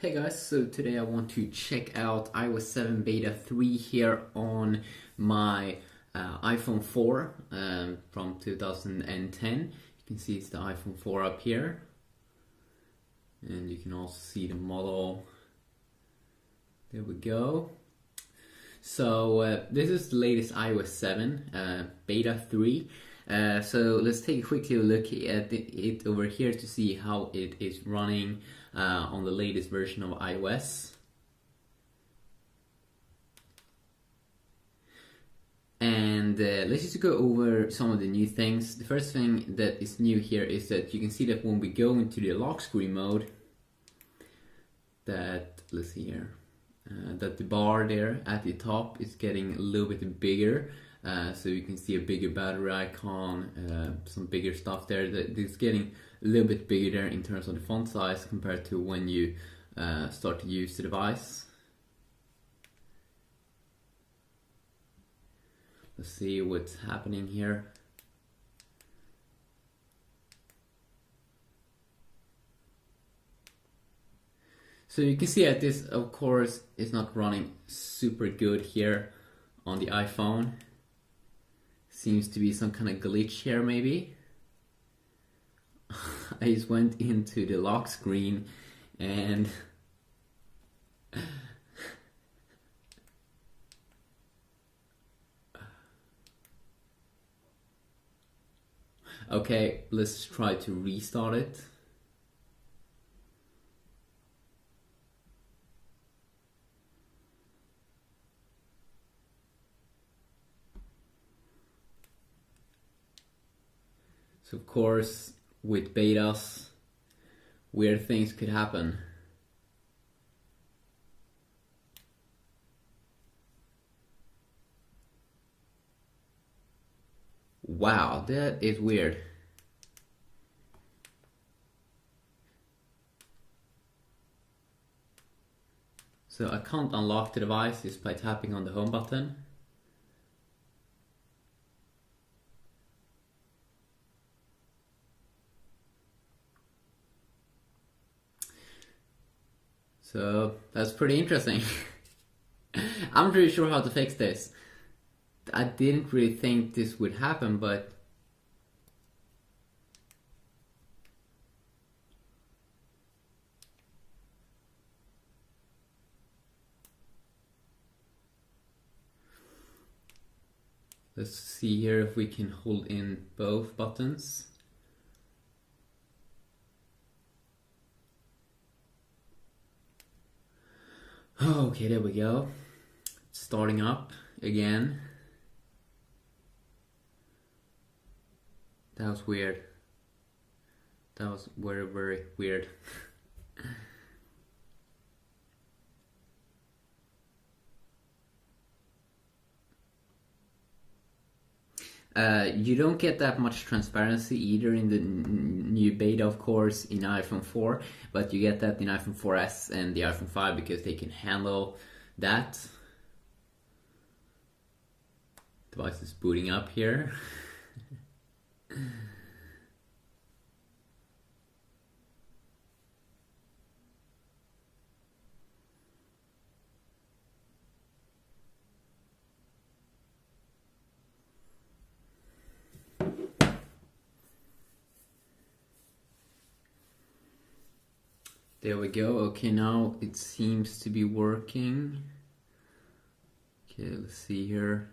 Hey guys, so today I want to check out iOS 7 Beta 3 here on my iPhone 4 from 2010. You can see it's the iPhone 4 up here, and you can also see the model. There we go. So this is the latest iOS 7 Beta 3. So let's take a quick look at it over here to see how it is running on the latest version of iOS. And let's just go over some of the new things. The first thing that is new here is that you can see that when we go into the lock screen mode, that, let's see here, that the bar there at the top is getting a little bit bigger. So you can see a bigger battery icon, some bigger stuff there. It's getting a little bit bigger there in terms of the font size compared to when you start to use the device. Let's see what's happening here. So you can see that this, of course, is not running super good here on the iPhone. Seems to be some kind of glitch here, maybe. I just went into the lock screen and okay, let's try to restart it. So of course, with betas, weird things could happen. Wow, that is weird. So I can't unlock the device just by tapping on the home button. So that's pretty interesting. I'm not really sure how to fix this. I didn't really think this would happen, but let's see here if we can hold in both buttons. Okay, there we go. It's starting up again. That was weird. That was very, very weird. You don't get that much transparency either in the new beta, of course, in iPhone 4, but you get that in iPhone 4S and the iPhone 5 because they can handle that. Device is booting up here. There we go. Okay, now it seems to be working. Okay, let's see here.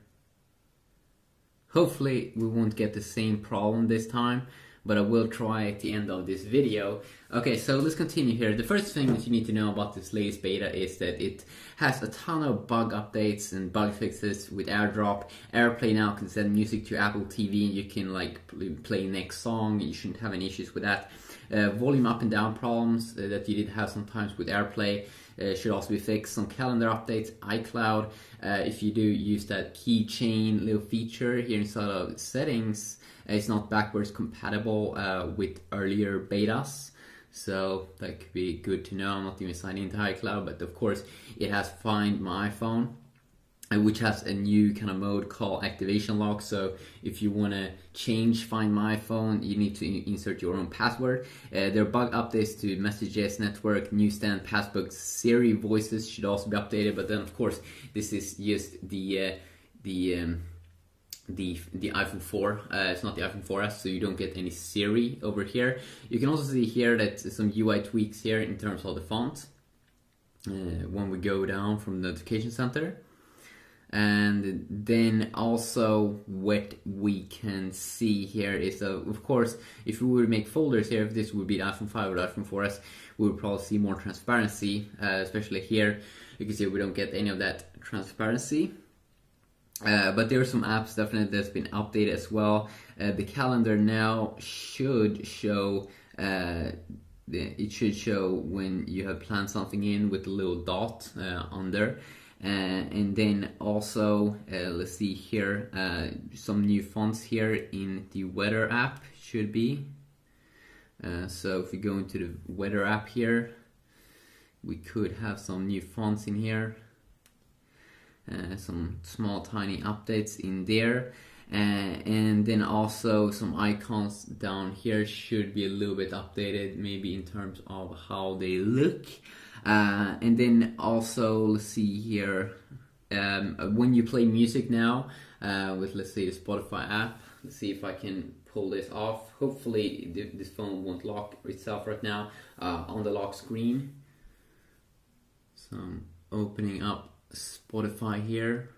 Hopefully we won't get the same problem this time, but I will try at the end of this video. Okay, so let's continue here. The first thing that you need to know about this latest beta is that it has a ton of bug updates and bug fixes with AirDrop. AirPlay now can send music to Apple TV and you can like play next song. You shouldn't have any issues with that. Volume up and down problems that you did have sometimes with AirPlay should also be fixed. Some calendar updates, iCloud, if you do use that keychain little feature here inside of settings, it's not backwards compatible with earlier betas. So that could be good to know. I'm not even signed into iCloud, but of course it has Find My iPhone. which has a new kind of mode called activation lock. So if you want to change Find My iPhone, you need to insert your own password. There are bug updates to Messages Network, Newsstand, Passbook, Siri voices should also be updated. But then, of course, this is just the iPhone 4. It's not the iPhone 4S, so you don't get any Siri over here. You can also see here that some UI tweaks here in terms of the font when we go down from the notification center. And then also what we can see here is, of course, if we were to make folders here, if this would be the iPhone 5 or the iPhone 4S, we would probably see more transparency, especially here. You can see we don't get any of that transparency. But there are some apps definitely that's been updated as well. The calendar now should show, it should show when you have planned something in with a little dot under. And then also, let's see here, some new fonts here in the weather app should be. So if we go into the weather app here, we could have some new fonts in here. Some small tiny updates in there. And then also some icons down here should be a little bit updated, maybe in terms of how they look. And then also, let's see here, when you play music now with, let's say, the Spotify app, let's see if I can pull this off. Hopefully this phone won't lock itself right now on the lock screen. So I'm opening up Spotify here.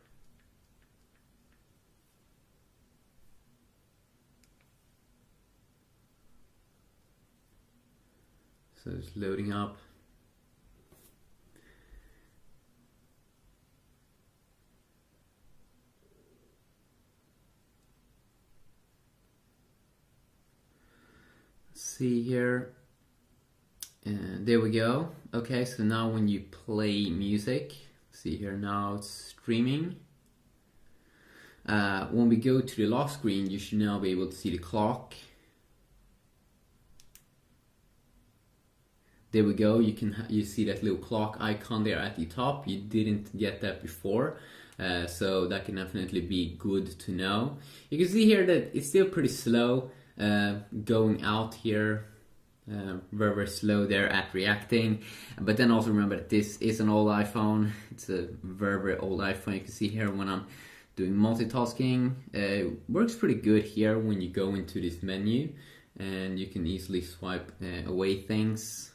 So it's loading up. See here, and there we go. Okay, so now when you play music, see here, now it's streaming. When we go to the lock screen, you should now be able to see the clock. There we go. You see that little clock icon there at the top. You didn't get that before, so that can definitely be good to know. You can see here that it's still pretty slow. Going out here, very slow there at reacting. But then also remember that this is an old iPhone. It's a very old iPhone. You can see here when I'm doing multitasking, it works pretty good here when you go into this menu, and you can easily swipe away things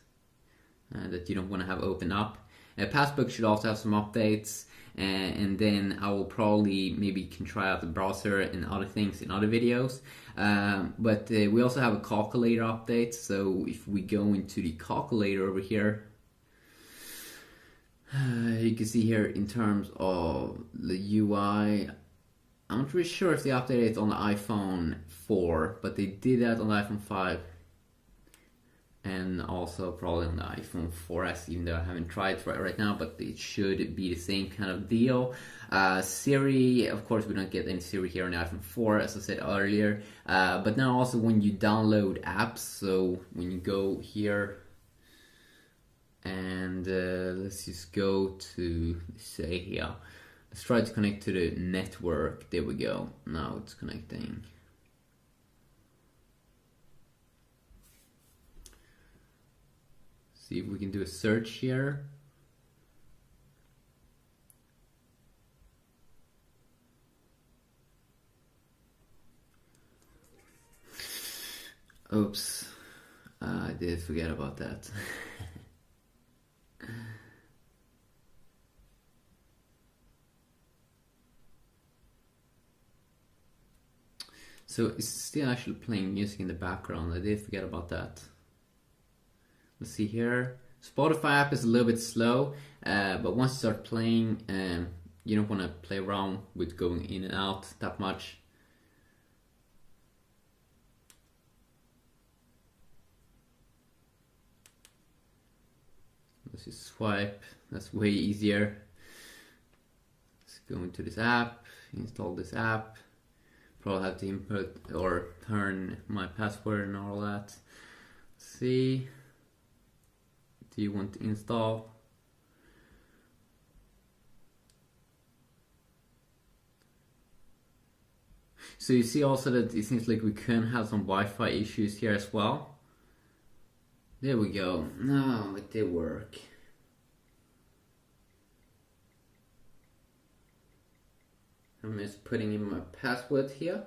that you don't want to have open up. Passbook should also have some updates. And then I will probably maybe can try out the browser and other things in other videos. But we also have a calculator update. So if we go into the calculator over here, you can see here in terms of the UI, I'm not really sure if they updated it on the iPhone 4, but they did that on the iPhone 5. And also probably on the iPhone 4S, even though I haven't tried it right now, but it should be the same kind of deal. Siri, of course, we don't get any Siri here on the iPhone 4, as I said earlier. But now also when you download apps, so when you go here, and let's just go to, say here, let's try to connect to the network. There we go. Now it's connecting. See if we can do a search here. Oops, I did forget about that. So it's still actually playing music in the background. I did forget about that. Let's see here. Spotify app is a little bit slow, but once you start playing, you don't want to play around with going in and out that much. Let's just swipe. That's way easier. Let's go into this app, install this app. Probably have to input or turn my password and all that. Let's see. Do you want to install? So you see also that it seems like we can have some Wi-Fi issues here as well. There we go. No, it did work. I'm just putting in my password here.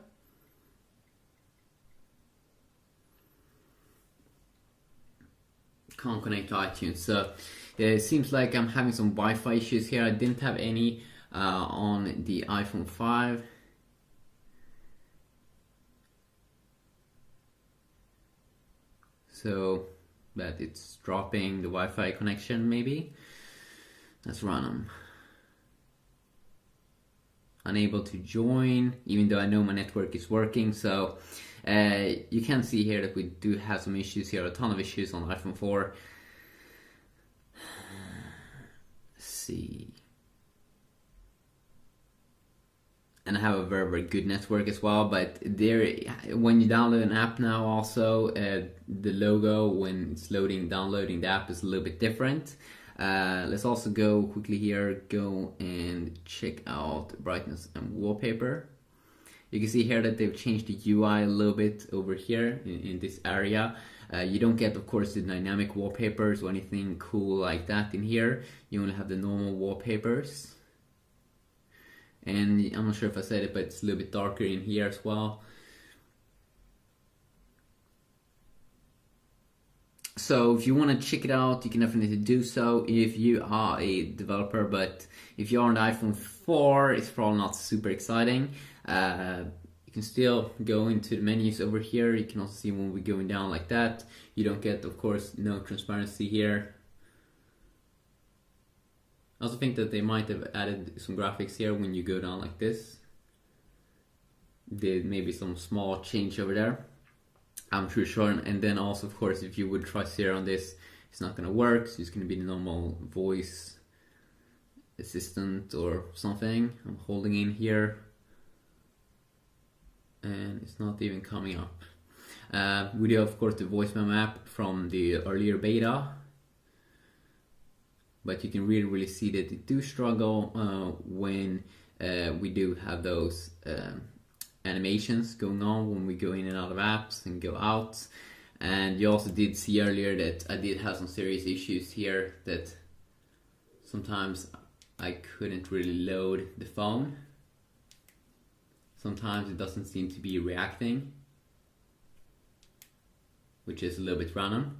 Can't connect to iTunes, so it seems like I'm having some Wi-Fi issues here. I didn't have any on the iPhone 5. So that it's dropping the Wi-Fi connection maybe. Let's run them. Unable to join, even though I know my network is working. So you can see here that we do have some issues here, a ton of issues on iPhone 4. Let's see. And I have a very, very good network as well, but there, when you download an app now also, the logo when it's downloading the app is a little bit different. Let's also go quickly here, go and check out brightness and wallpaper. You can see here that they've changed the UI a little bit over here in this area. You don't get, of course, the dynamic wallpapers or anything cool like that in here. You only have the normal wallpapers. And I'm not sure if I said it, but it's a little bit darker in here as well. So if you want to check it out, you can definitely do so if you are a developer, but if you're on the iPhone 4, it's probably not super exciting. You can still go into the menus over here. You can also see when we're going down like that. You don't get, of course, no transparency here. I also think that they might have added some graphics here when you go down like this. Did maybe some small change over there. I'm pretty sure. And then also, of course, if you would try Siri on this, it's not going to work. So it's going to be the normal voice assistant or something. I'm holding in here. And it's not even coming up. We do, of course, the voice memo app from the earlier beta. But you can really see that they do struggle when we do have those animations going on when we go in and out of apps and go out. And you also did see earlier that I did have some serious issues here, that sometimes I couldn't really load the phone. Sometimes it doesn't seem to be reacting, which is a little bit random.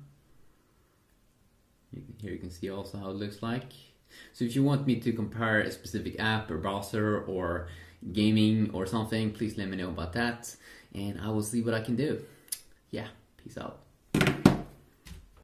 Here you can see also how it looks like. So if you want me to compare a specific app or browser or gaming or something, please let me know about that and I will see what I can do. Yeah, peace out.